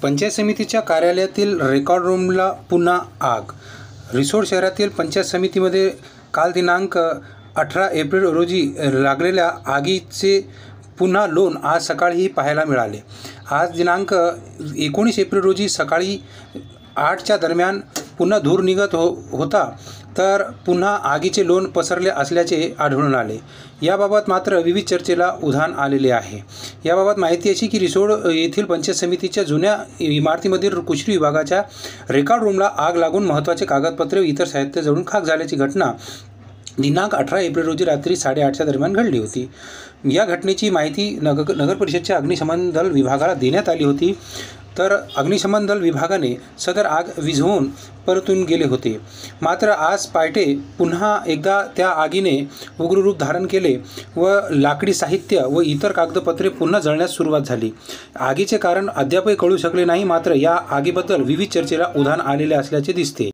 पंचायत समितीच्या कार्यालयातील रेकॉर्ड रूमला पुन्हा आग. रिसोड शहरातील पंचायत समितीमध्ये काल दिनांक 18 एप्रिल रोजी लागलेल्या आगीचे पुन्हा लोण आज सकाळीही पाहायला मिळाले. आज दिनांक 19 एप्रिल रोजी सकाळी 8च्या दरम्यान पुन्हा धूर निघत होता, तर पुन्हा आगीचे लोण पसरले असल्याचे आढळून आले. याबाबत मात्र विविध चर्चेला उधाण आलेले आहे. याबाबत माहिती अशी की रिसोड येथील पंचायत समितीच्या जुन्या इमारतीमधील कृषी विभागाच्या रेकॉर्ड रूमला आग लागून महत्त्वाचे कागदपत्रे व इतर साहित्य जळून खाक झाल्याची घटना दिनांक 18 एप्रिल रोजी रात्री 8:30च्या दरम्यान घडली होती. या घटनेची माहिती नगर परिषदेच्या अग्निशमन दल विभागाला देण्यात आली होती, तर अग्निशमन दल विभागाने सदर आग विझवून परतून गेले होते. मात्र आज पहाटे पुन्हा एकदा त्या आगीने उग्र रूप धारण केले व लाकडी साहित्य व इतर कागदपत्रे पुन्हा जळण्यास सुरुवात झाली. आगीचे कारण अद्यापही कळू शकले नाही. मात्र या आगीबद्दल विविध चर्चेला उधाण आलेले असल्याचे दिसते.